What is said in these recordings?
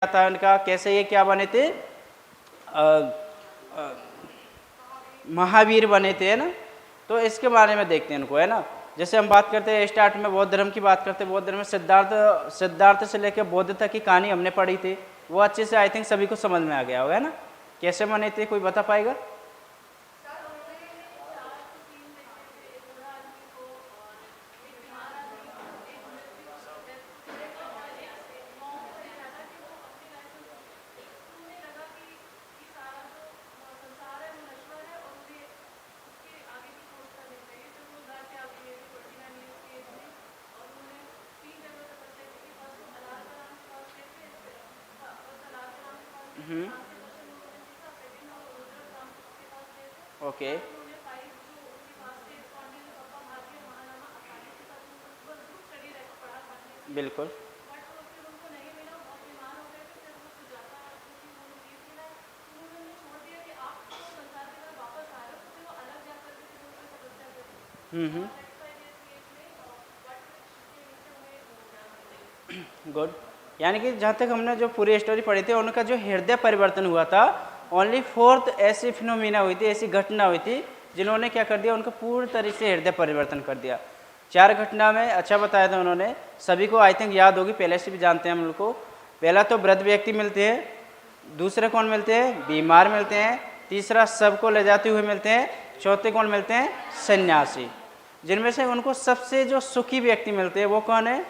था इनका, कैसे ये क्या बने थे, महावीर बने थे, है ना। तो इसके बारे में देखते हैं इनको, है ना। जैसे हम बात करते हैं स्टार्ट में बौद्ध धर्म की बात करते हैं, बौद्ध धर्म में सिद्धार्थ से लेकर बौद्ध तक की कहानी हमने पढ़ी थी, वो अच्छे से आई थिंक सभी को समझ में आ गया होगा, है ना। कैसे बने थे, कोई बता पाएगा? ओके, बिल्कुल। गुड। यानी कि जहाँ तक हमने जो पूरी स्टोरी पढ़ी थी, उनका जो हृदय परिवर्तन हुआ था, ओनली 4th ऐसी फिनोमिना हुई थी, ऐसी घटना हुई थी जिन्होंने क्या कर दिया, उनका पूरी तरीके से हृदय परिवर्तन कर दिया। 4 घटना में अच्छा बताया था उन्होंने, सभी को आई थिंक याद होगी, पहले से भी जानते हैं हम लोग को। पहला तो वृद्ध व्यक्ति मिलते हैं, दूसरे कौन मिलते हैं, बीमार मिलते हैं, तीसरा सबको ले जाते हुए मिलते हैं, चौथे कौन मिलते हैं, सन्यासी। जिनमें से उनको सबसे जो सुखी व्यक्ति मिलते हैं वो कौन है,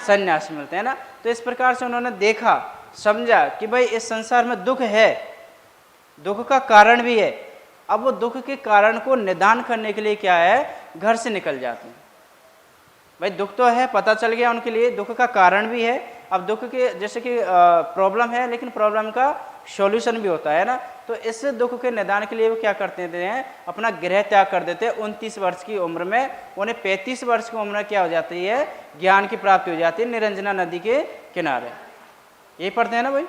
सन्यासी मिलते हैं ना। तो इस प्रकार से उन्होंने देखा, समझा कि भाई इस संसार में दुख है, दुख का कारण भी है। अब वो दुख के कारण को निदान करने के लिए क्या है, घर से निकल जाते हैं। भाई दुख तो है, पता चल गया उनके लिए, दुख का कारण भी है। अब दुख के जैसे कि प्रॉब्लम है, लेकिन प्रॉब्लम का सॉल्यूशन भी होता है ना। तो इस दुख के निदान के लिए वो क्या करते हैं, अपना गृह त्याग कर देते हैं। 29 वर्ष की उम्र में उन्हें 35 वर्ष की उम्र में क्या हो जाती है, ज्ञान की प्राप्ति हो जाती है निरंजना नदी के किनारे। यही पढ़ते हैं ना भाई,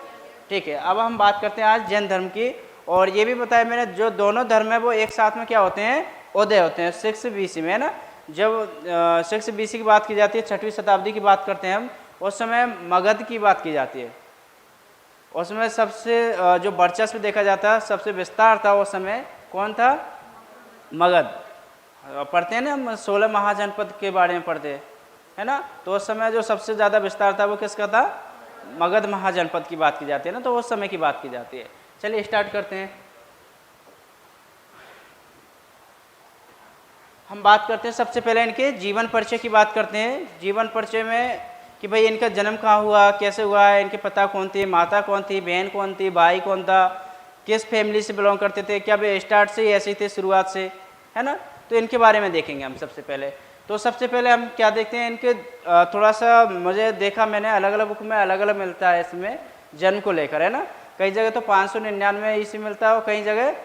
ठीक है। अब हम बात करते हैं आज जैन धर्म की। और ये भी बताया मैंने, जो दोनों धर्म है वो एक साथ में क्या होते हैं, उदय होते हैं 6 BC में, है ना। जब 6 BC की बात की जाती है, 6वीं शताब्दी की बात करते हैं हम, उस समय मगध की बात की जाती है। उसमें सबसे जो वर्चस्व देखा जाता है, सबसे विस्तार था उस समय, कौन था, मगध। पढ़ते हैं ना हम 16 महाजनपद के बारे में पढ़ते हैं, है ना। तो उस समय जो सबसे ज़्यादा विस्तार था वो किसका था, मगध महाजनपद की बात की जाती है ना। तो उस समय की बात की जाती है। चलिए स्टार्ट करते हैं। हम बात करते हैं सबसे पहले इनके जीवन परिचय की बात करते हैं। जीवन परिचय में कि भाई इनका जन्म कहाँ हुआ, कैसे हुआ है, इनके पिता कौन थे, माता कौन थी, बहन कौन थी, भाई कौन था, किस फैमिली से बिलोंग करते थे, क्या वे स्टार्ट से ही ऐसे ही थे शुरुआत से, है ना। तो इनके बारे में देखेंगे हम सबसे पहले। तो सबसे पहले हम क्या देखते हैं, इनके थोड़ा सा मुझे देखा मैंने, अलग अलग बुक में अलग अलग मिलता है इसमें जन्म को लेकर, है ना। कई जगह तो 599 ईस्वी मिलता है और कई जगह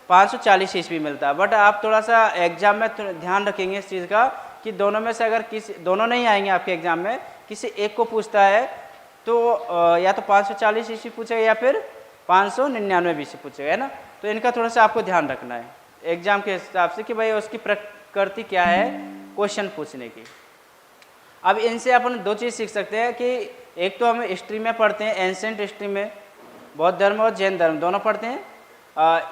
540 ईस्वी मिलता है। बट आप थोड़ा सा एग्जाम में ध्यान रखेंगे इस चीज़ का कि दोनों में से अगर किसी, दोनों नहीं आएंगे आपके एग्जाम में, किसी एक को पूछता है तो या तो 540 ईस्वी पूछेगा या फिर 599 ईस्वी पूछेगा, है ना। तो इनका थोड़ा सा आपको ध्यान रखना है एग्जाम के हिसाब से कि भाई उसकी प्रकृति क्या है क्वेश्चन पूछने की। अब इनसे अपन 2 चीज़ सीख सकते हैं कि एक तो हम हिस्ट्री में पढ़ते हैं, एंशेंट हिस्ट्री में बौद्ध धर्म और जैन धर्म दोनों पढ़ते हैं।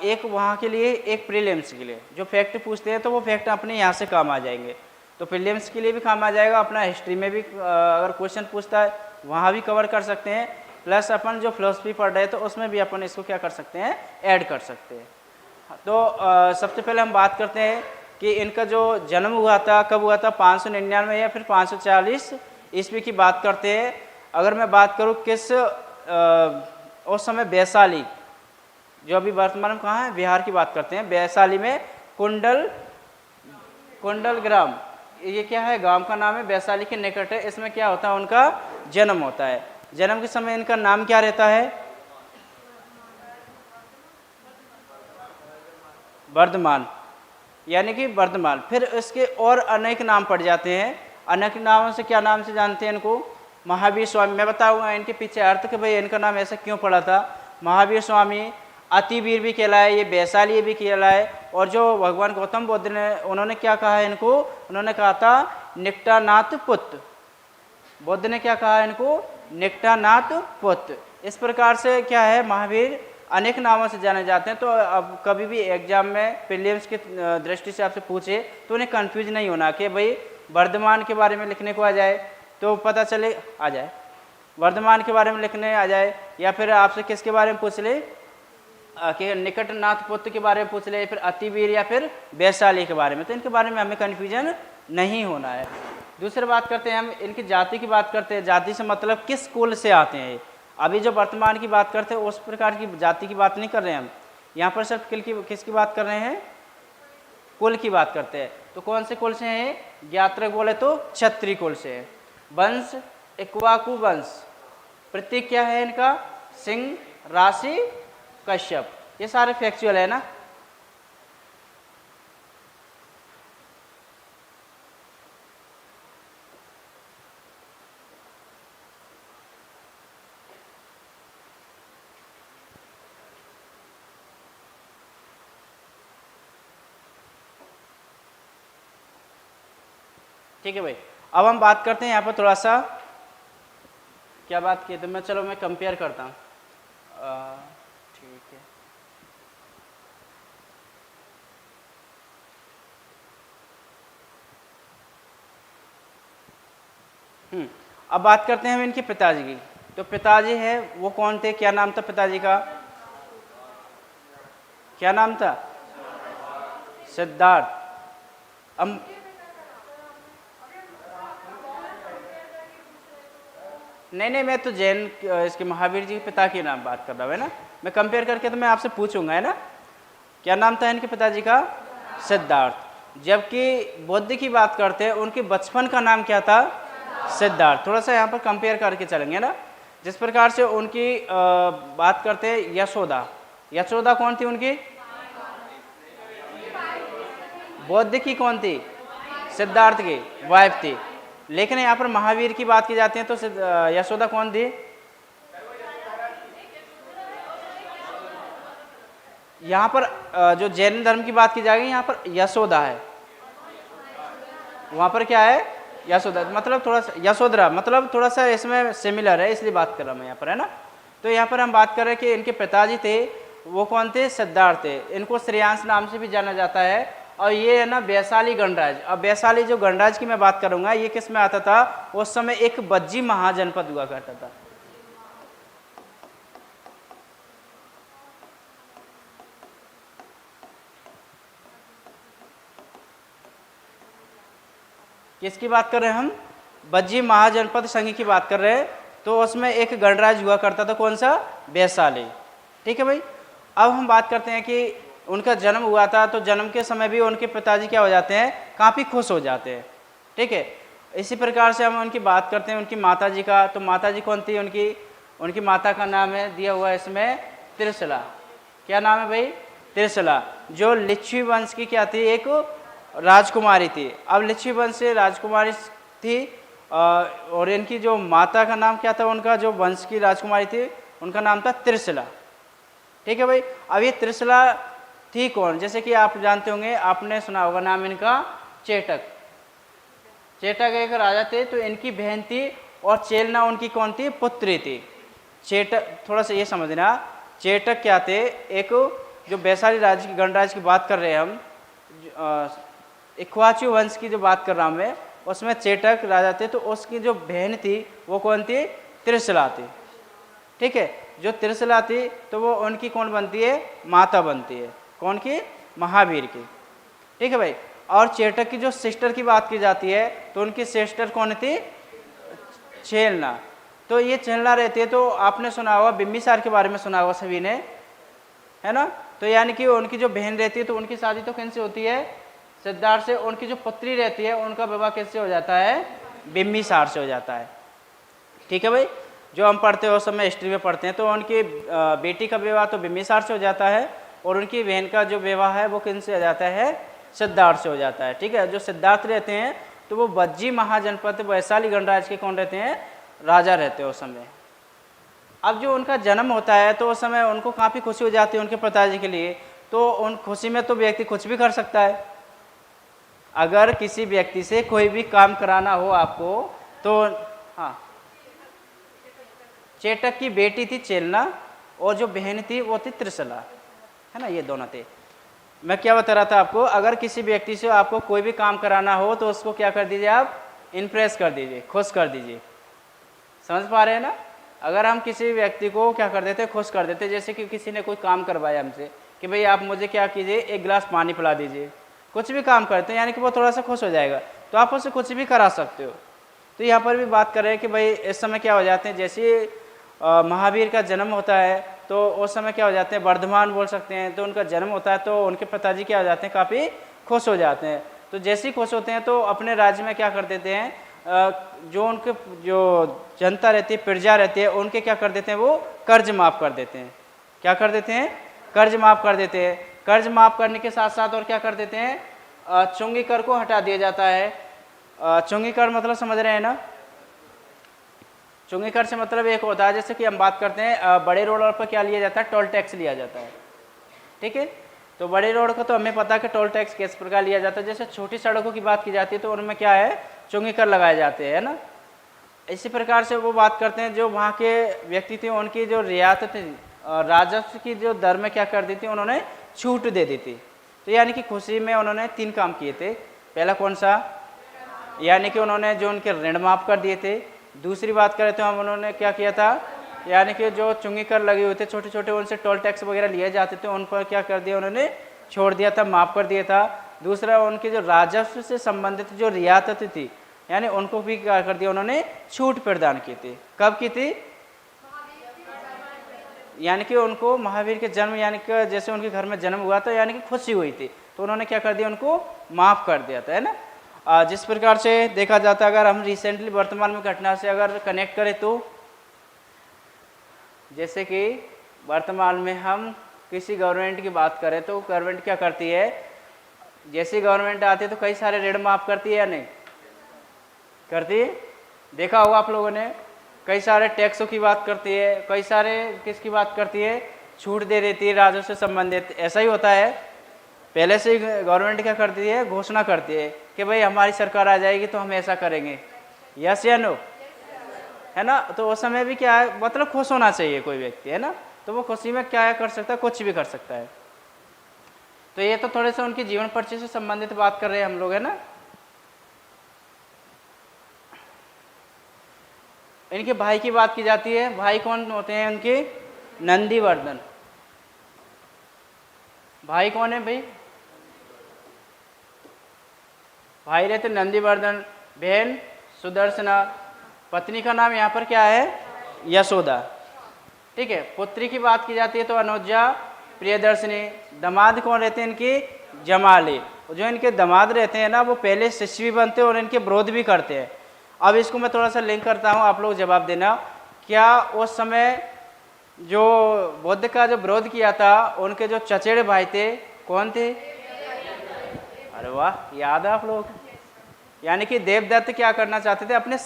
एक वहाँ के लिए, एक प्रीलिम्स के लिए जो फैक्ट पूछते हैं तो वो फैक्ट अपने यहाँ से काम आ जाएंगे। तो प्रीलिम्स के लिए भी काम आ जाएगा, अपना हिस्ट्री में भी अगर क्वेश्चन पूछता है वहाँ भी कवर कर सकते हैं। प्लस अपन जो फिलोसफी पढ़ रहे हैं तो उसमें भी अपन इसको क्या कर सकते हैं, ऐड कर सकते हैं। तो सबसे पहले हम बात करते हैं कि इनका जो जन्म हुआ था कब हुआ था, 599 या फिर 540 ईस्वी की बात करते हैं। अगर मैं बात करूँ किस उस समय वैशाली, जो अभी वर्तमान में कहाँ है, बिहार की बात करते हैं। वैशाली में कुंडल ग्राम, ये क्या है, गांव का नाम है, वैशाली के निकट है। इसमें क्या होता है, उनका जन्म होता है। जन्म के समय इनका नाम क्या रहता है, वर्धमान, यानी कि वर्धमान। फिर इसके और अनेक नाम पड़ जाते हैं। अनेक नामों से क्या नाम से जानते हैं इनको, महावीर स्वामी। मैं बताऊंगा इनके पीछे अर्थ कि भाई इनका नाम ऐसा क्यों पड़ा था। महावीर स्वामी, अतिवीर भी कहलाए, ये वैशाली भी कहलाए। और जो भगवान गौतम बुद्ध ने, उन्होंने क्या कहा है इनको, उन्होंने कहा था निकटानाथ पुत्र। बुद्ध ने क्या कहा है इनको, निकटानाथ पुत्र। इस प्रकार से क्या है, महावीर अनेक नामों से जाने जाते हैं। तो अब कभी भी एग्जाम में प्रीलिम्स की दृष्टि से आपसे पूछे तो उन्हें कंफ्यूज नहीं होना कि भाई वर्धमान के बारे में लिखने को आ जाए तो पता चले आ जाए, वर्धमान के बारे में लिखने आ जाए, या फिर आपसे किसके बारे में पूछ ले कि निकटनाथ पुत्र के बारे में पूछ ले, फिर अतिवीर या फिर वैशाली के बारे में, तो इनके बारे में हमें कन्फ्यूजन नहीं होना है। दूसरी बात करते हैं हम इनकी जाति की बात करते हैं। जाति से मतलब किस कुल से आते हैं। अभी जो वर्तमान की बात करते हैं उस प्रकार की जाति की बात नहीं कर रहे हैं हम, यहाँ पर सिर्फ किसकी बात कर रहे हैं, कुल की बात करते हैं। तो कौन से कुल से हैं, ज्ञात्रक बोले तो क्षत्रिय कुल से है। वंश इक्वाकु वंश, प्रतीक क्या है इनका, सिंह, राशि, कश्यप। ये सारे फैक्चुअल है ना। ठीक है भाई, अब हम बात करते हैं यहाँ पर थोड़ा सा, क्या बात की तो मैं, चलो मैं कंपेयर करता हूँ। ठीक है। अब बात करते हैं हम इनके पिताजी की। तो पिताजी है वो कौन थे, क्या नाम था पिताजी का, क्या नाम था, सिद्धार्थ। अब नहीं, मैं तो जैन इसके महावीर जी के पिता के नाम बात कर रहा हूँ, है ना। मैं कंपेयर करके तो मैं आपसे पूछूंगा, है ना। क्या नाम था इनके पिताजी का, सिद्धार्थ। जबकि बुद्ध की बात करते हैं उनके बचपन का नाम क्या था, सिद्धार्थ। थोड़ा सा यहाँ पर कंपेयर करके चलेंगे ना। जिस प्रकार से उनकी बात करते हैं यशोदा, यशोदा कौन थी उनकी, बुद्ध की कौन थी, सिद्धार्थ की वाइफ थी। लेकिन यहाँ पर महावीर की बात की जाती है तो यशोदा कौन थी, यहाँ पर जो जैन धर्म की बात की जाएगी यहाँ पर यशोदा है, वहाँ पर क्या है, यशोदा। मतलब थोड़ा सा यशोधरा, मतलब थोड़ा सा इसमें सिमिलर है, इसलिए बात कर रहा हूँ मैं यहाँ पर, है ना। तो यहाँ पर हम बात कर रहे हैं कि इनके पिताजी थे वो कौन थे, सिद्धार्थ थे। इनको श्रेयांश नाम से भी जाना जाता है। और ये है ना वैशाली गणराज्य। अब वैशाली जो गणराज्य की मैं बात करूंगा ये किस में आता था, उस समय एक बज्जी महाजनपद हुआ करता था। किसकी बात कर रहे हैं हम, बज्जी महाजनपद संघ की बात कर रहे हैं। तो उसमें एक गणराज्य हुआ करता था, कौन सा, वैशाली। ठीक है भाई। अब हम बात करते हैं कि उनका जन्म हुआ था, तो जन्म के समय भी उनके पिताजी क्या हो जाते हैं, काफ़ी खुश हो जाते हैं। ठीक है। इसी प्रकार से हम उनकी बात करते हैं उनकी माता जी का। तो माता जी कौन थी उनकी माता का नाम है दिया हुआ है इसमें त्रिशला। क्या नाम है भाई, त्रिशला, जो लिच्छवी वंश की क्या थी, एक राजकुमारी थी। अब लिच्छवी वंश से राजकुमारी थी और इनकी जो माता का नाम क्या था, उनका जो वंश की राजकुमारी थी उनका नाम था त्रिशला। ठीक है भाई। अब ये त्रिशला थी कौन, जैसे कि आप जानते होंगे, आपने सुना होगा नाम इनका चेटक। चेटक एक राजा थे, तो इनकी बहन थी और चेलना उनकी कौन थी, पुत्री थी। चेटक, थोड़ा सा ये समझना, चेटक क्या थे, एक जो वैशाली राज्य की गणराज्य की बात कर रहे हैं हम, इक्ष्वाकु वंश की जो बात कर रहा हूँ मैं, उसमें चेटक राजा थे। तो उसकी जो बहन थी वो कौन थी, त्रिशला थी। ठीक है। जो त्रिशला थी तो वो उनकी कौन बनती है, माता बनती है। कौन की, महावीर की। ठीक है भाई। और चेटक की जो सिस्टर की बात की जाती है तो उनकी सिस्टर कौन थी, चेलना। तो ये चेलना रहती है। तो आपने सुना होगा बिम्बिसार के बारे में, सुना होगा सभी ने, है ना। तो यानी कि उनकी जो बहन रहती है तो उनकी शादी तो किनसे होती है, सिद्धार्थ से। उनकी जो पुत्री रहती है उनका विवाह किससे हो जाता है, बिम्बिसार से हो जाता है। ठीक है भाई। जो हम पढ़ते हैं उस समय हिस्ट्री में पढ़ते हैं, तो उनकी बेटी का विवाह तो बिम्बिसार से हो जाता है और उनकी बहन का जो विवाह है वो किन से हो जाता है, सिद्धार्थ से हो जाता है। ठीक है। जो सिद्धार्थ रहते हैं तो वो बज्जी महाजनपद वैशाली गणराज्य के कौन रहते हैं, राजा रहते हैं उस समय। अब जो उनका जन्म होता है तो उस समय उनको काफ़ी खुशी हो जाती है उनके पिताजी के लिए। तो उन खुशी में तो व्यक्ति कुछ भी कर सकता है। अगर किसी व्यक्ति से कोई भी काम कराना हो आपको तो, हाँ, चेटक की बेटी थी चेलना और जो बहन थी वो थी त्रिशला, है ना, ये दोनों थे। मैं क्या बता रहा था आपको, अगर किसी व्यक्ति से आपको कोई भी काम कराना हो तो उसको क्या कर दीजिए, आप इम्प्रेस कर दीजिए, खुश कर दीजिए। समझ पा रहे हैं ना? अगर हम किसी व्यक्ति को क्या कर देते, खुश कर देते, जैसे कि किसी ने कोई काम करवाया हमसे कि भाई आप मुझे क्या कीजिए, एक गिलास पानी पिला दीजिए, कुछ भी काम करते हैं, यानी कि वो थोड़ा सा खुश हो जाएगा, तो आप उससे कुछ भी करा सकते हो। तो यहाँ पर भी बात कर रहे हैं कि भाई इस समय क्या हो जाते हैं, जैसे महावीर का जन्म होता है तो उस समय क्या हो जाते हैं, वर्धमान बोल सकते हैं, तो उनका जन्म होता है तो उनके पिताजी क्या हो जाते हैं, काफ़ी खुश हो जाते हैं। तो जैसे ही खुश होते हैं तो अपने राज्य में क्या कर देते हैं, जो उनके जो जनता रहती है, प्रजा रहती है, उनके क्या कर देते हैं, वो कर्ज माफ़ कर देते हैं। क्या कर देते हैं, कर्ज माफ़ कर देते हैं। कर्ज माफ़ करने के साथ साथ और क्या कर देते हैं, चुंगी कर को हटा दिया जाता है। चुंगी कर मतलब समझ रहे हैं ना? चुंगी कर से मतलब एक होता है, जैसे कि हम बात करते हैं बड़े रोड पर क्या लिया जाता है, टोल टैक्स लिया जाता है, ठीक है। तो बड़े रोड का तो हमें पता है कि टोल टैक्स किस प्रकार लिया जाता है। जैसे छोटी सड़कों की बात की जाती है तो उनमें क्या है, चुंगी कर लगाए जाते हैं, है ना। इसी प्रकार से वो बात करते हैं, जो वहाँ के व्यक्ति थे उनकी जो रियासत राजस्व की जो दर में क्या कर दी थी, उन्होंने छूट दे दी थी। तो यानी कि खुशी में उन्होंने 3 काम किए थे। पहला कौन सा, यानी कि उन्होंने जो उनके ऋण माफ़ कर दिए थे। दूसरी बात करें तो हम उन्होंने क्या किया था, यानी कि जो चुंगी कर लगे हुए थे छोटे छोटे, उनसे टोल टैक्स वगैरह लिए जाते थे, उन पर क्या कर दिया, उन्होंने छोड़ दिया था, माफ़ कर दिया था। दूसरा, उनके जो राजस्व से संबंधित जो रियासत थी, यानी उनको भी क्या कर दिया, उन्होंने छूट प्रदान की थी। कब की थी, यानी कि उनको महावीर के जन्म, यानी कि जैसे उनके घर में जन्म हुआ था, यानी कि खुशी हुई थी, तो उन्होंने क्या कर दिया, उनको माफ़ कर दिया था, है ना। जिस प्रकार से देखा जाता है, अगर हम रिसेंटली वर्तमान में घटना से अगर कनेक्ट करें तो जैसे कि वर्तमान में हम किसी गवर्नमेंट की बात करें तो गवर्नमेंट क्या करती है, जैसी गवर्नमेंट आती है तो कई सारे ऋण माफ़ करती है या नहीं करती है? देखा होगा आप लोगों ने, कई सारे टैक्सों की बात करती है, कई सारे किसकी बात करती है, छूट दे देती है राजस्व से संबंधित। ऐसा ही होता है, पहले से ही गवर्नमेंट क्या करती है, घोषणा करती है कि भाई हमारी सरकार आ जाएगी तो हम ऐसा करेंगे, यस या नो, है ना। तो उस समय भी क्या है, मतलब खुश होना चाहिए कोई व्यक्ति, है ना, तो वो खुशी में क्या कर सकता है, कुछ भी कर सकता है। तो ये तो थोड़े से उनके जीवन परिचय से संबंधित बात कर रहे हैं हम लोग, है ना। इनके भाई की बात की जाती है। भाई कौन होते हैं उनके, नंदीवर्धन। भाई कौन है भाई, भाई रहते नंदीवर्धन, बहन सुदर्शना, पत्नी का नाम यहाँ पर क्या है, यशोदा, ठीक है। पुत्री की बात की जाती है तो अनुजा, प्रियदर्शनी। दामाद कौन रहते हैं इनके, जमाली। जो इनके दामाद रहते हैं ना, वो पहले शिष्य भी बनते हैं और इनके विरोध भी करते हैं। अब इसको मैं थोड़ा सा लिंक करता हूँ, आप लोग जवाब देना। क्या उस समय जो बुद्ध का जो विरोध किया था, उनके जो चचेरे भाई थे कौन थे, अरे वाह, याद है आप लोग। यानी कि देवदत्त क्या करना चाहते थे, अपने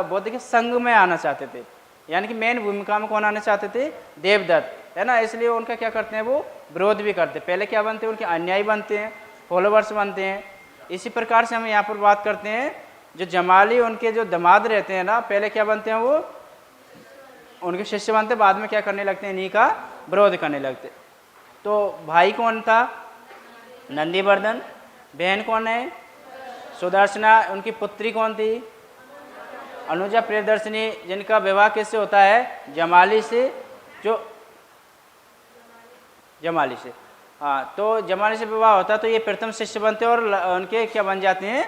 बुद्ध के संग में आना चाहते थे, यानी कि मेन भूमिका में कौन आना चाहते थे, देवदत्त, है ना। इसलिए उनका क्या करते हैं, वो विरोध भी करते हैं। पहले क्या बनते हैं, उनके अनुयायी बनते हैं, फॉलोवर्स बनते हैं। इसी प्रकार से हम यहाँ पर बात करते हैं, जो जमाली उनके जो दामाद रहते हैं ना, पहले क्या बनते हैं, वो उनके शिष्य बनते, बाद में क्या करने लगते हैं, इन्हीं का विरोध करने लगते। तो भाई कौन था, नंदीवर्धन। बहन कौन है, सुदर्शना। उनकी पुत्री कौन थी, अनुजा, प्रियदर्शनी। जिनका विवाह किससे होता है, जमाली से, जो जमाली से, हाँ, तो जमाली से विवाह होता है, तो ये प्रथम शिष्य बनते हैं और उनके क्या बन जाते हैं,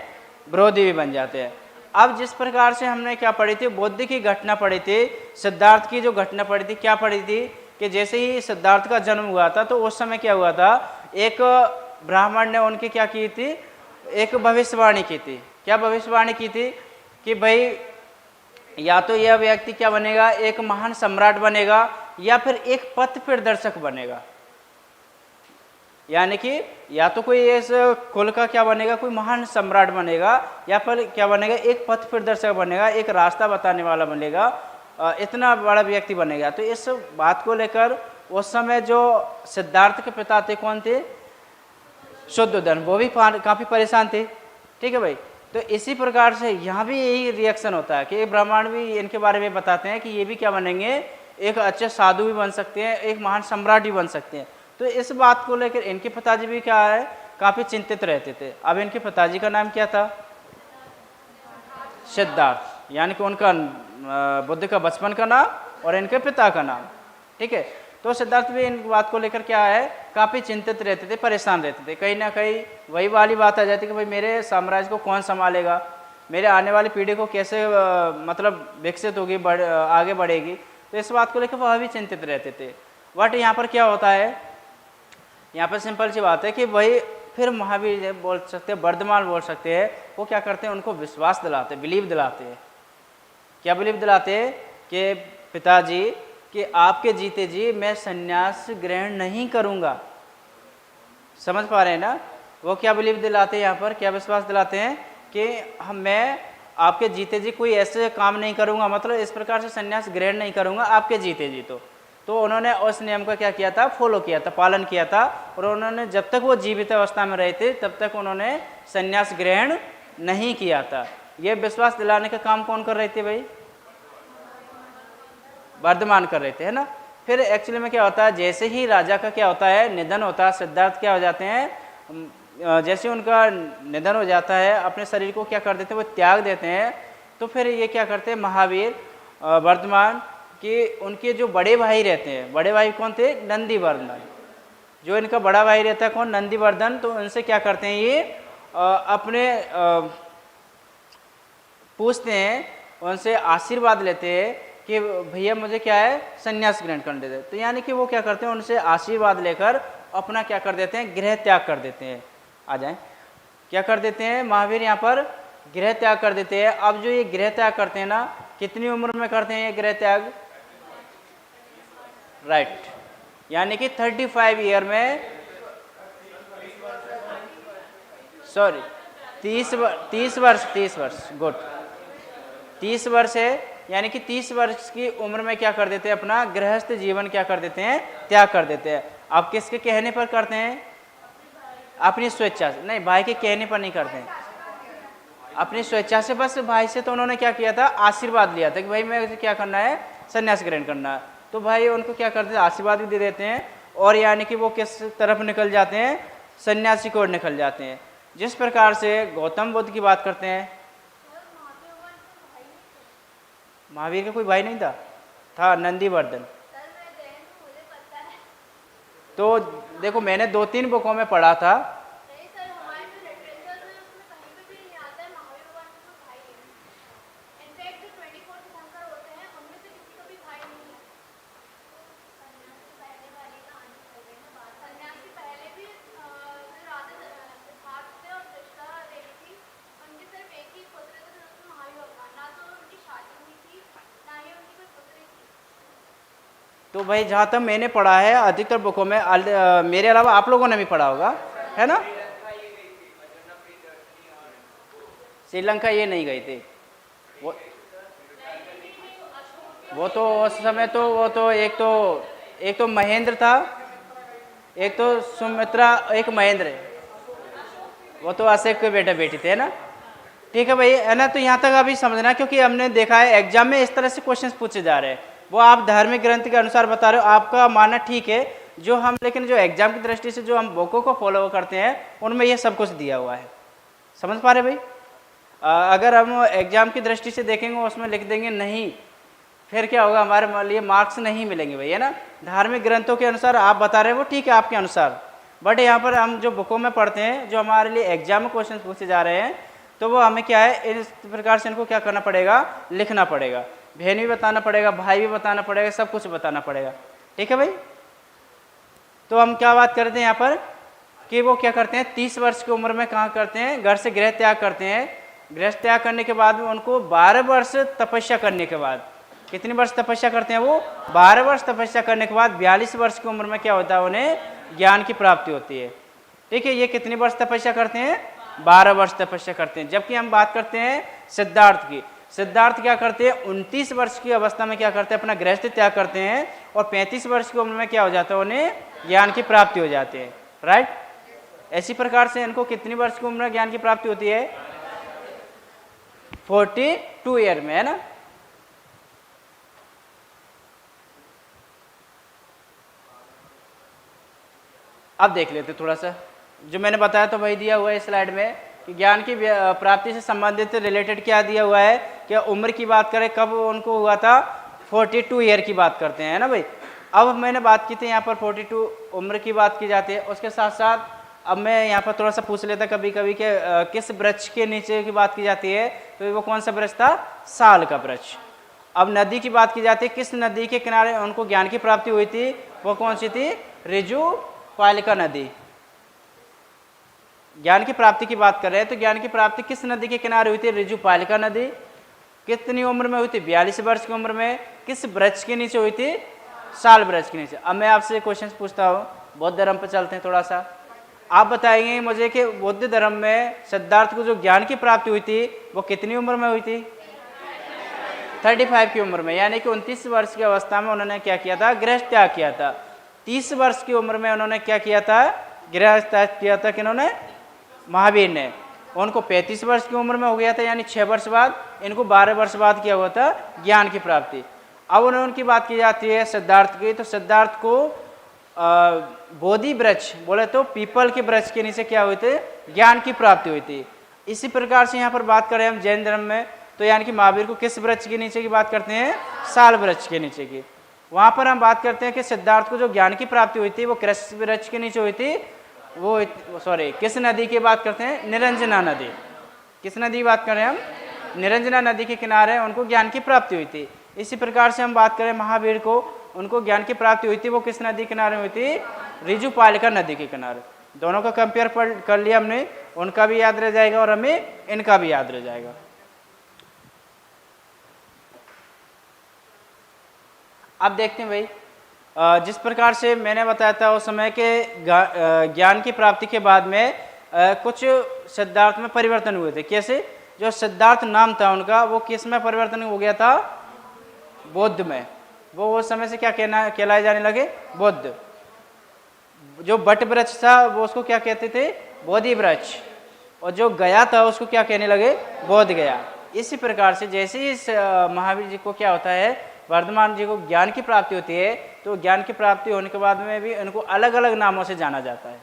विरोधी भी बन जाते हैं। अब जिस प्रकार से हमने क्या पढ़ी थी, बुद्ध की घटना पढ़ी थी, सिद्धार्थ की जो घटना पढ़ी थी, क्या पढ़ी थी कि जैसे ही सिद्धार्थ का जन्म हुआ था तो उस समय क्या हुआ था, एक ब्राह्मण ने उनकी क्या की थी, एक भविष्यवाणी की थी। क्या भविष्यवाणी की थी कि भाई या तो यह व्यक्ति क्या बनेगा, एक महान सम्राट बनेगा, या फिर एक पथ प्रदर्शक बनेगा। यानी कि या तो कोई इस कुल का क्या बनेगा, कोई महान सम्राट बनेगा, या फिर क्या बनेगा, एक पथ प्रदर्शक बनेगा, एक रास्ता बताने वाला बनेगा, इतना बड़ा व्यक्ति बनेगा। तो इस बात को लेकर उस समय जो सिद्धार्थ के पिता थे कौन थे, शुद्धोधन, वो भी काफ़ी परेशान थे, ठीक है भाई। तो इसी प्रकार से यहाँ भी यही रिएक्शन होता है कि ब्राह्मण भी इनके बारे में बताते हैं कि ये भी क्या बनेंगे, एक अच्छे साधु भी बन सकते हैं, एक महान सम्राट भी बन सकते हैं। तो इस बात को लेकर इनके पिताजी भी क्या है, काफ़ी चिंतित रहते थे। अब इनके पिताजी का नाम क्या था? सिद्धार्थ, यानी कि उनका बुद्ध का बचपन का नाम और इनके पिता का नाम। ठीक है, तो सिद्धार्थ भी इन बात को लेकर क्या है, काफ़ी चिंतित रहते थे, परेशान रहते थे। कहीं ना कहीं वही वाली बात आ जाती कि भाई मेरे साम्राज्य को कौन संभालेगा, मेरे आने वाली पीढ़ी को कैसे मतलब विकसित होगी, आगे बढ़ेगी। तो इस बात को लेकर वह भी चिंतित रहते थे। बट यहाँ पर क्या होता है, यहाँ पर सिंपल सी बात है कि वही फिर महावीर बोल सकते हैं, वर्धमान बोल सकते हैं, वो क्या करते हैं, उनको विश्वास दिलाते, बिलीव दिलाते हैं। क्या बिलीव दिलाते हैं? कि पिताजी कि आपके जीते जी मैं संन्यास ग्रहण नहीं करूँगा। समझ पा रहे हैं ना? वो क्या बिलीव दिलाते हैं यहाँ पर, क्या विश्वास दिलाते हैं कि मैं आपके जीते जी कोई ऐसे काम नहीं करूँगा, मतलब इस प्रकार से संन्यास ग्रहण नहीं करूँगा आपके जीते जी। तो उन्होंने उस नियम का क्या किया था, फॉलो किया था, पालन किया था। और उन्होंने जब तक वो जीवित अवस्था में रहे थे तब तक उन्होंने संन्यास ग्रहण नहीं किया था। ये विश्वास दिलाने का काम कौन कर रहे थे भाई? वर्धमान कर रहे थे, है ना। फिर एक्चुअली में क्या होता है, जैसे ही राजा का क्या होता है, निधन होता है, सिद्धार्थ क्या हो जाते हैं, जैसे उनका निधन हो जाता है, अपने शरीर को क्या कर देते हैं, वो त्याग देते हैं। तो फिर ये क्या करते हैं, महावीर वर्धमान कि उनके जो बड़े भाई रहते हैं, बड़े भाई कौन थे, नंदीवर्धन। जो इनका बड़ा भाई रहता है कौन, नंदीवर्धन। तो उनसे क्या करते हैं, ये अपने पूछते हैं, उनसे आशीर्वाद लेते हैं कि भैया मुझे क्या है, संन्यास ग्रहण करने देते। तो यानी कि वो क्या करते हैं, उनसे आशीर्वाद लेकर अपना क्या कर देते हैं, गृह त्याग कर देते हैं। आ जाएं, क्या कर देते हैं महावीर यहाँ पर, गृह त्याग कर देते हैं। अब जो ये गृह त्याग करते हैं ना, कितनी उम्र में करते हैं ये गृह त्याग? राइट, यानी कि 35 ईयर में, सॉरी 30 वर्ष, गुड, 30 वर्ष है, यानी कि 30 वर्ष की उम्र में क्या कर देते हैं, अपना गृहस्थ जीवन क्या कर देते हैं, त्याग कर देते हैं। अब किसके कहने पर करते हैं? अपनी स्वेच्छा से नहीं, भाई के कहने पर नहीं करते हैं, अपनी स्वेच्छा से। बस भाई से तो उन्होंने क्या किया था, आशीर्वाद लिया था कि भाई मैं क्या करना है, संन्यास ग्रहण करना है। तो भाई उनको क्या करते हैं, आशीर्वाद भी दे देते हैं। और यानी कि वो किस तरफ निकल जाते हैं, सन्यासी की ओर निकल जाते हैं। जिस प्रकार से गौतम बुद्ध की बात करते हैं, महावीर का कोई भाई नहीं था नंदीवर्धन। तो देखो मैंने 2-3 बुकों में पढ़ा था, तो भाई जहाँ तक मैंने पढ़ा है अधिकतर बुकों में, मेरे अलावा आप लोगों ने भी पढ़ा होगा, है ना। श्रीलंका ये नहीं गए थे वो तो उस समय तो वो तो एक तो महेंद्र था, एक तो सुमित्रा, एक महेंद्र, वो तो अशोक के बेटा बेटी थे, है ना। ठीक है भाई, है ना। तो यहाँ तक अभी समझना, क्योंकि हमने देखा है एग्जाम में इस तरह से क्वेश्चंस पूछे जा रहे हैं। वो आप धार्मिक ग्रंथ के अनुसार बता रहे हो, आपका मानना ठीक है, जो हम लेकिन जो एग्जाम की दृष्टि से जो हम बुकों को फॉलो करते हैं उनमें ये सब कुछ दिया हुआ है। समझ पा रहे भाई? अगर हम एग्जाम की दृष्टि से देखेंगे उसमें लिख देंगे नहीं, फिर क्या होगा, हमारे लिए मार्क्स नहीं मिलेंगे भाई, है ना। धार्मिक ग्रंथों के अनुसार आप बता रहे हो वो ठीक है आपके अनुसार, बट यहाँ पर हम जो बुकों में पढ़ते हैं, जो हमारे लिए एग्जाम में क्वेश्चन पूछे जा रहे हैं, तो वो हमें क्या है, इस प्रकार से इनको क्या करना पड़ेगा, लिखना पड़ेगा। बहन भी बताना पड़ेगा, भाई भी बताना पड़ेगा, सब कुछ बताना पड़ेगा। ठीक है भाई। तो हम क्या बात करते हैं यहाँ पर कि वो क्या करते हैं, 30 वर्ष की उम्र में कहाँ करते हैं, घर से गृह त्याग करते हैं। गृह त्याग करने के बाद में उनको 12 वर्ष तपस्या करने के बाद, कितने वर्ष तपस्या करते हैं वो, 12 वर्ष तपस्या करने के बाद 42 वर्ष की उम्र में क्या होता है, उन्हें ज्ञान की प्राप्ति होती है। ठीक है, ये कितने वर्ष तपस्या करते हैं, 12 वर्ष तपस्या करते हैं। जबकि हम बात करते हैं सिद्धार्थ की, सिद्धार्थ क्या करते हैं, 29 वर्ष की अवस्था में क्या करते हैं, अपना गृहस्थ त्याग करते हैं, और 35 वर्ष की उम्र में क्या हो जाता है, उन्हें ज्ञान की प्राप्ति हो जाती है। राइट, ऐसी प्रकार से इनको कितनी वर्ष की उम्र में ज्ञान की प्राप्ति होती है, 42 ईयर में, है ना। अब देख लेते थोड़ा सा, जो मैंने बताया तो वही दिया हुआ है स्लाइड में कि ज्ञान की प्राप्ति से संबंधित रिलेटेड क्या दिया हुआ है, क्या उम्र की बात करें कब उनको हुआ था, 42 ईयर की बात करते हैं ना भाई। अब मैंने बात की थी यहाँ पर 42 उम्र की बात की जाती है, उसके साथ साथ अब मैं यहाँ पर थोड़ा सा पूछ लेता कभी कभी कि किस वृक्ष के नीचे की बात की जाती है, तो वो कौन सा वृक्ष था, साल का वृक्ष। अब नदी की बात की जाती है, किस नदी के किनारे उनको ज्ञान की प्राप्ति हुई थी, वो कौन सी थी, ऋजु पालिका नदी। ज्ञान की प्राप्ति की बात कर रहे हैं तो ज्ञान की प्राप्ति किस नदी के किनारे हुई थी, ऋजु पालिका नदी। कितनी उम्र में हुई थी, 42 वर्ष की उम्र में। किस वृक्ष के नीचे हुई थी, साल वृक्ष के नीचे। अब मैं आपसे क्वेश्चन पूछता हूँ, बौद्ध धर्म पर चलते हैं थोड़ा सा। आप बताएंगे मुझे कि बौद्ध धर्म में सिद्धार्थ को जो ज्ञान की प्राप्ति हुई थी वो कितनी उम्र में हुई थी, 35 की उम्र में, यानी कि 29 वर्ष की अवस्था में उन्होंने क्या किया था, गृह त्याग किया था। 30 वर्ष की उम्र में उन्होंने क्या किया था, गृह त्याग किया था किन्होंने, महावीर ने। उनको 35 वर्ष की उम्र में हो गया था, यानी 6 वर्ष बाद। इनको 12 वर्ष बाद किया हुआ था ज्ञान की प्राप्ति। अब उनकी बात की जाती है सिद्धार्थ की, तो सिद्धार्थ को बोधि वृक्ष बोले तो पीपल के वृक्ष के नीचे क्या हुए थे, ज्ञान की प्राप्ति हुई थी। इसी प्रकार से यहाँ पर बात करें हम जैन धर्म में, तो यानी कि महावीर को किस वृक्ष के नीचे की बात करते हैं, साल वृक्ष के नीचे की। वहाँ पर हम बात करते हैं कि सिद्धार्थ को जो ज्ञान की प्राप्ति हुई थी वो किस वृक्ष के नीचे हुई थी, वो सॉरी किस नदी की बात करते हैं, निरंजना नदी। किस नदी की बात करें हम, निरंजना नदी के किनारे उनको ज्ञान की प्राप्ति हुई थी। इसी प्रकार से हम बात करें महावीर को, उनको ज्ञान की प्राप्ति हुई थी, वो किस नदी किनारे हुई थी, ऋजु पालिका नदी के किनारे। दोनों का कंपेयर कर लिया हमने, उनका भी याद रह जाएगा और हमें इनका भी याद रह जाएगा। अब देखते हैं भाई, जिस प्रकार से मैंने बताया था उस समय के ज्ञान की प्राप्ति के बाद में कुछ सिद्धार्थ में परिवर्तन हुए थे। कैसे, जो सिद्धार्थ नाम था उनका वो किस में परिवर्तन हो गया था, बौद्ध में। वो उस समय से क्या कहलाए जाने लगे, बुद्ध। जो बट वृक्ष था वो उसको क्या कहते थे, बोधि वृक्ष। और जो गया था उसको क्या कहने लगे, बोध गया। इसी प्रकार से जैसे ही महावीर जी को क्या होता है, वर्धमान जी को ज्ञान की प्राप्ति होती है, तो ज्ञान की प्राप्ति होने के बाद में भी उनको अलग अलग नामों से जाना जाता है।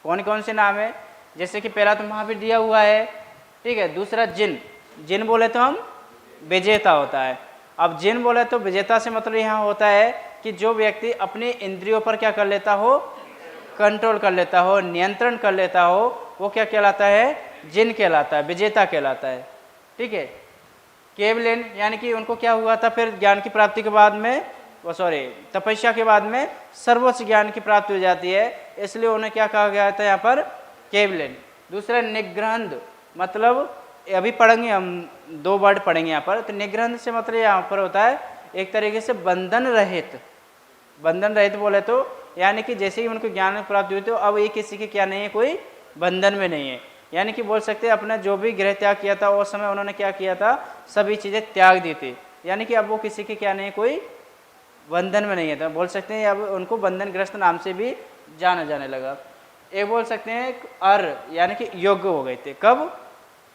कौन कौन से नाम है, जैसे कि पहला तो महावीर दिया हुआ है, ठीक है। दूसरा जिन, जिन बोले तो हम विजेता होता है। अब जिन बोले तो विजेता से मतलब यहाँ होता है कि जो व्यक्ति अपने इंद्रियों पर क्या कर लेता हो, कंट्रोल कर लेता हो, नियंत्रण कर लेता हो, वो क्या कहलाता है, जिन कहलाता है, विजेता कहलाता है, ठीक है। केवलिन, यानी कि उनको क्या हुआ था फिर ज्ञान की प्राप्ति के बाद में, वो सॉरी तपस्या के बाद में सर्वोच्च ज्ञान की प्राप्ति हो जाती है, इसलिए उन्हें क्या कहा गया था यहाँ पर, केवलिन। दूसरा निग्रहंध, मतलब अभी पढ़ेंगे हम, 2 वर्ड पढ़ेंगे यहाँ पर। तो निग्रहंध से मतलब यहाँ पर होता है एक तरीके से बंधन रहित। बंधन रहित बोले तो यानी कि जैसे ही उनको ज्ञान प्राप्ति हुई तो अब ये किसी के क्या नहीं है, कोई बंधन में नहीं है। यानी कि बोल सकते हैं अपना जो भी गृह त्याग किया था उस समय उन्होंने क्या किया था, सभी चीज़ें त्याग दी थी। यानी कि अब वो किसी के क्या नहीं, कोई बंधन में नहीं है। तो बोल सकते हैं अब उनको बंधनग्रस्त नाम से भी जाना जाने लगा। एक बोल सकते हैं अर, यानी कि योग्य हो गए थे, कब,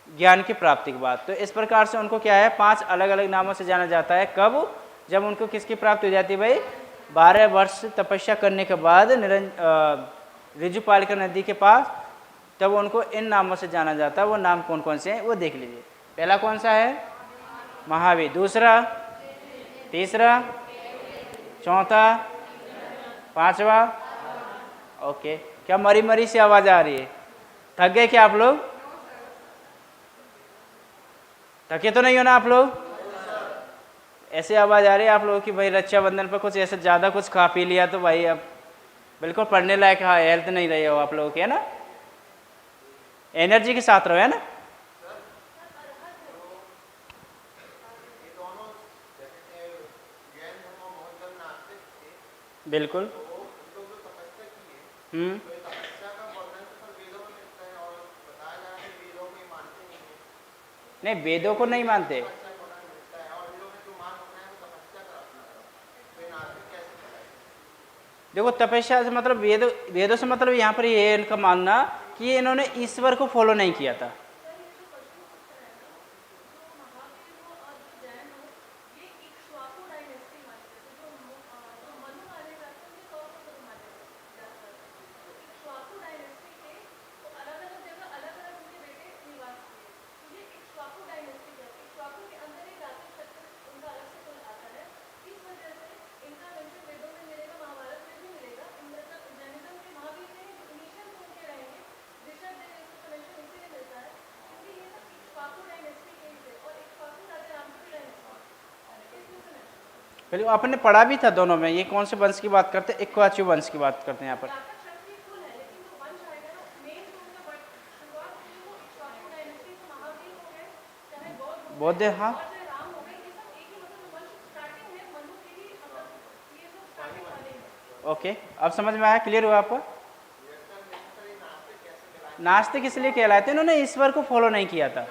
ज्ञान की प्राप्ति के बाद। तो इस प्रकार से उनको क्या है, 5 अलग अलग नामों से जाना जाता है। कब, जब उनको किसकी प्राप्ति हो जाती है भाई, 12 वर्ष तपस्या करने के बाद ऋजु पालिका नदी के पास, तब उनको इन नामों से जाना जाता है। वो नाम कौन कौन से हैं वो देख लीजिए। पहला कौन सा है, महावीर। दूसरा, तीसरा, चौथा, पांचवा, ओके। क्या मरी मरी सी आवाज आ रही है, थक गए क्या आप लोग, थके तो नहीं हो ना आप लोग, ऐसे आवाज आ रही है आप लोगों की भाई रक्षाबंधन पर कुछ ऐसे ज़्यादा कुछ खा पी लिया तो भाई अब बिल्कुल पढ़ने लायक हेल्थ नहीं रही हो आप लोगों की, है ना। एनर्जी के साथ रहो, है ना। बिल्कुल। नहीं, वेदों को नहीं मानते। देखो तपस्या से मतलब वेदों से मतलब यहाँ पर ये इनका मानना कि इन्होंने ईश्वर को फॉलो नहीं किया था। बिल्कुल आपने पढ़ा भी था दोनों में। ये कौन से वंश की बात करते हैं? इक्वाच्यू वंश की बात करते हैं यहाँ पर। बौद्ध, हाँ ओके, अब समझ में आया, क्लियर हुआ आपको? नास्तिक इसलिए कहलाते हैं, इन्होंने ईश्वर को फॉलो नहीं किया था।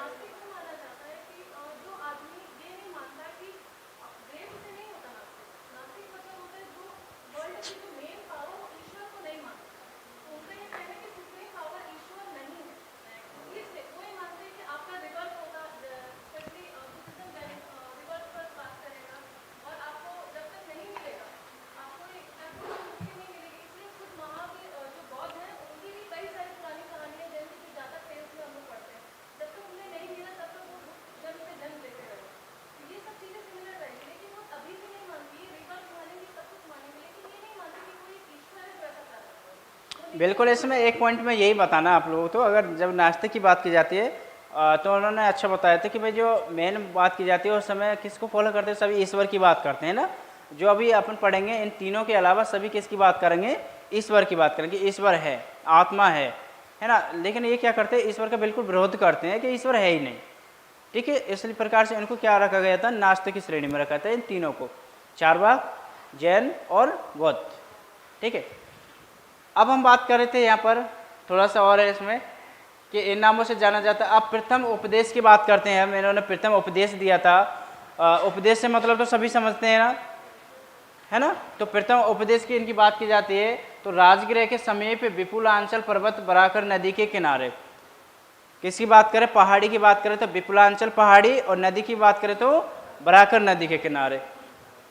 बिल्कुल, इसमें एक पॉइंट में यही बताना आप लोगों को, तो अगर जब नास्तिक की बात की जाती है तो उन्होंने अच्छा बताया था कि भाई जो मेन बात की जाती है उस समय किसको फॉलो करते हैं? सभी ईश्वर की बात करते हैं ना। जो अभी अपन पढ़ेंगे इन तीनों के अलावा सभी किसकी बात करेंगे? ईश्वर की बात करेंगे। ईश्वर है, आत्मा है ना। लेकिन ये क्या करते हैं? ईश्वर का बिल्कुल विरोध करते हैं कि ईश्वर है ही नहीं। ठीक है, इस प्रकार से इनको क्या रखा गया था? नास्तिक की श्रेणी में रखा था इन तीनों को, चारवाक, जैन और बौद्ध। ठीक है, अब हम बात कर रहे थे यहाँ पर थोड़ा सा और है इसमें कि इन नामों से जाना जाता है। अब प्रथम उपदेश की बात करते हैं हम। इन्होंने प्रथम उपदेश दिया था। उपदेश से मतलब तो सभी समझते हैं ना, है ना। तो प्रथम उपदेश की इनकी बात की जाती है तो राजगृह के समीप विपुलांचल पर्वत बराकर नदी के किनारे। किसकी बात करें? पहाड़ी की बात करें तो विपुलांचल पहाड़ी, और नदी की बात करें तो बराकर नदी के किनारे।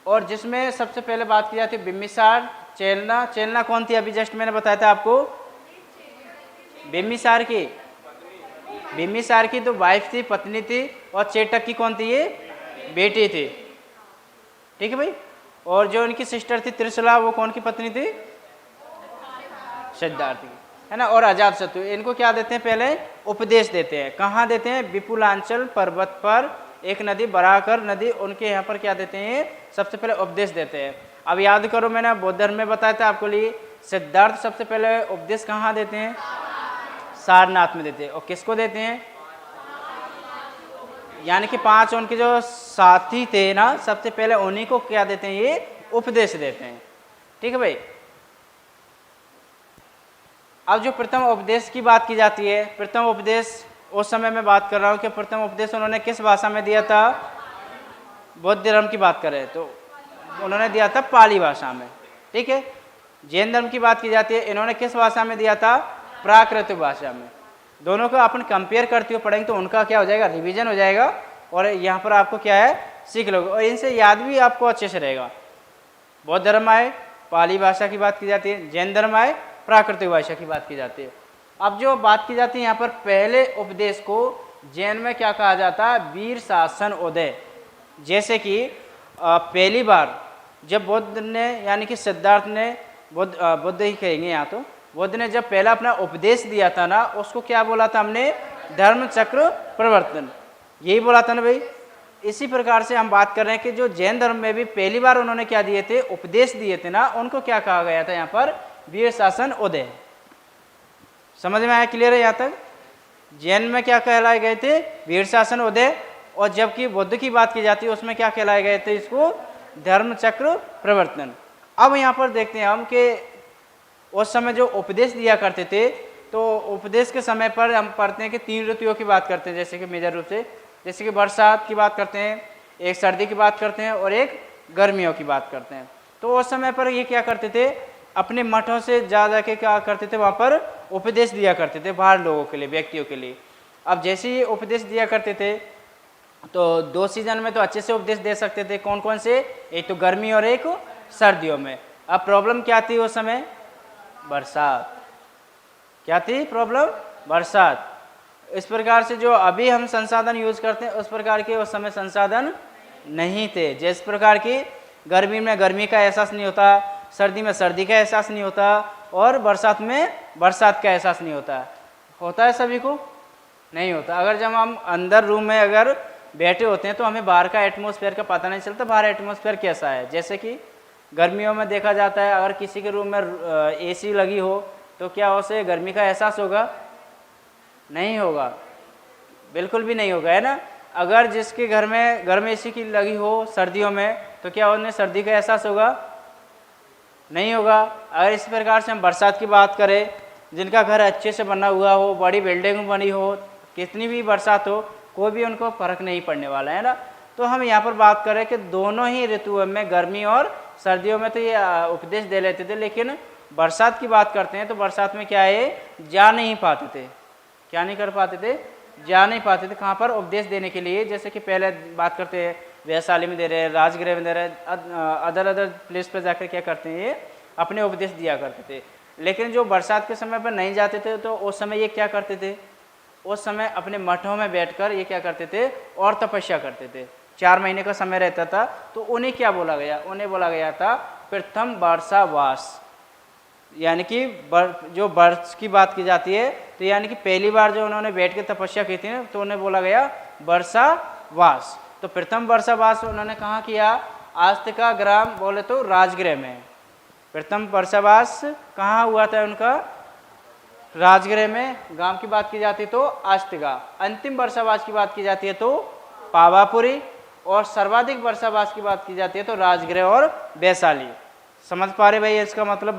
और जिसमें सबसे पहले बात की जाती है बिम्बिसार, चेलना। चेलना कौन थी? अभी जस्ट मैंने बताया था आपको, बिम्बिसार की। बिम्बिसार की तो वाइफ थी, पत्नी थी। और चेटक की कौन थी? ये बेटी थी। ठीक है भाई। और जो इनकी सिस्टर थी त्रिशला, वो कौन की पत्नी थी? सिद्धार्थ की, है ना। और अजातशत्रु, इनको क्या देते हैं? पहले उपदेश देते हैं। कहाँ देते हैं? विपुलांचल पर्वत पर एक नदी बराकर नदी, उनके यहाँ पर क्या देते हैं? सबसे पहले उपदेश देते हैं। अब याद करो, मैंने बौद्ध धर्म में बताया था आपको लिए, सिद्धार्थ सबसे पहले उपदेश कहाँ देते हैं? सारनाथ में देते हैं। और किसको देते हैं? यानी कि 5 उनके जो साथी थे ना, सबसे पहले उन्हीं को क्या देते हैं? ये उपदेश देते हैं। ठीक है भाई। अब जो प्रथम उपदेश की बात की जाती है, प्रथम उपदेश उस समय में बात कर रहा हूँ कि प्रथम उपदेश उन्होंने किस भाषा में दिया था? बौद्ध धर्म की बात करें तो उन्होंने दिया था पाली भाषा में। ठीक है। जैन धर्म की बात की जाती है, इन्होंने किस भाषा में दिया था? प्राकृत भाषा में। दोनों को अपन कंपेयर करते हुए पढ़ेंगे तो उनका क्या हो जाएगा? रिवीजन हो जाएगा। और यहाँ पर आपको क्या है? सीख लोगे, और इनसे याद भी आपको अच्छे से रहेगा। बौद्ध धर्म आए, पाली भाषा की बात की जाती है। जैन धर्म आए, प्राकृतिक भाषा की बात की जाती है। अब जो बात की जाती है यहाँ पर पहले उपदेश को जैन में क्या कहा जाता है? वीर शासन उदय। जैसे कि पहली बार जब बुद्ध ने, यानी कि सिद्धार्थ ने, बुद्ध ही कहेंगे यहाँ, तो बुद्ध ने जब पहला अपना उपदेश दिया था ना, उसको क्या बोला था हमने? धर्म चक्र प्रवर्तन, यही बोला था ना भाई। इसी प्रकार से हम बात कर रहे हैं कि जो जैन धर्म में भी पहली बार उन्होंने क्या दिए थे? उपदेश दिए थे ना, उनको क्या कहा गया था यहाँ पर? वीर शासन उदय। समझ में आया? क्लियर है यहाँ तक? जैन में क्या कहलाए गए थे? वीर शासन उदय। और जबकि बुद्ध की बात की जाती है उसमें क्या कहलाए गए थे? इसको धर्म चक्र प्रवर्तन। अब यहाँ पर देखते हैं हम कि उस समय जो उपदेश दिया करते थे, तो उपदेश के समय पर हम पढ़ते हैं कि 3 ऋतुओं की बात करते हैं, जैसे कि मेजर रूप से, जैसे कि बरसात की बात करते हैं, एक सर्दी की बात करते हैं, और एक गर्मियों की बात करते हैं। तो उस समय पर ये क्या करते थे? अपने मठों से जा के क्या करते थे? वहाँ पर उपदेश दिया करते थे बाहर लोगों के लिए, व्यक्तियों के लिए। अब जैसे ही उपदेश दिया करते थे तो 2 सीजन में तो अच्छे से उपदेश दे सकते थे। कौन कौन से? एक तो गर्मी और एक सर्दियों में। अब प्रॉब्लम क्या थी उस समय? बरसात। क्या थी प्रॉब्लम? बरसात। इस प्रकार से जो अभी हम संसाधन यूज करते हैं उस प्रकार के उस समय संसाधन नहीं थे। जिस प्रकार की गर्मी में गर्मी का एहसास नहीं होता, सर्दी में सर्दी का एहसास नहीं होता, और बरसात में बरसात का एहसास नहीं होता। होता है सभी को? नहीं होता। अगर जब हम अंदर रूम में अगर बैठे होते हैं तो हमें बाहर का एटमॉस्फेयर का पता नहीं चलता, बाहर एटमॉस्फेयर कैसा है। जैसे कि गर्मियों में देखा जाता है, अगर किसी के रूम में एसी लगी हो तो क्या उसे गर्मी का एहसास होगा? नहीं होगा, बिल्कुल भी नहीं होगा, है ना। अगर जिसके घर में एसी की लगी हो सर्दियों में तो क्या उन्हें सर्दी का एहसास होगा? नहीं होगा। अगर इस प्रकार से हम बरसात की बात करें, जिनका घर अच्छे से बना हुआ हो, बड़ी बिल्डिंग बनी हो, कितनी भी बरसात हो कोई भी उनको फर्क नहीं पड़ने वाला है ना। तो हम यहाँ पर बात करें कि दोनों ही ऋतुओं में, गर्मी और सर्दियों में तो ये उपदेश दे लेते थे, लेकिन बरसात की बात करते हैं तो बरसात में क्या है, जा नहीं पाते थे। क्या नहीं कर पाते थे? जा नहीं पाते थे। कहाँ पर? उपदेश देने के लिए। जैसे कि पहले बात करते हैं वैशाली में दे रहे हैं, राजगृह में दे रहे हैं, अदर प्लेस पर जाकर क्या करते हैं, ये अपने उपदेश दिया करते थे। लेकिन जो बरसात के समय पर नहीं जाते थे तो उस समय ये क्या करते थे, उस समय अपने मठों में बैठकर ये क्या करते थे, और तपस्या करते थे। 4 महीने का समय रहता था तो उन्हें क्या बोला गया, उन्हें बोला गया था प्रथम वर्षावास। यानी कि जो वर्ष की बात की जाती है तो यानी कि पहली बार जो उन्होंने बैठ के तपस्या की थी तो उन्हें बोला गया वर्षावास। तो प्रथम वर्षावास उन्होंने कहाँ किया? आस्तिका ग्राम बोले तो राजगृह में। प्रथम वर्षावास कहाँ हुआ था उनका? राजगृह में। गांव की बात की जाती तो आस्तिका। अंतिम वर्षावास की बात की जाती है तो पावापुरी, और सर्वाधिक वर्षावास की बात की जाती है तो राजगृह और वैशाली। समझ पा रहे भाई इसका मतलब?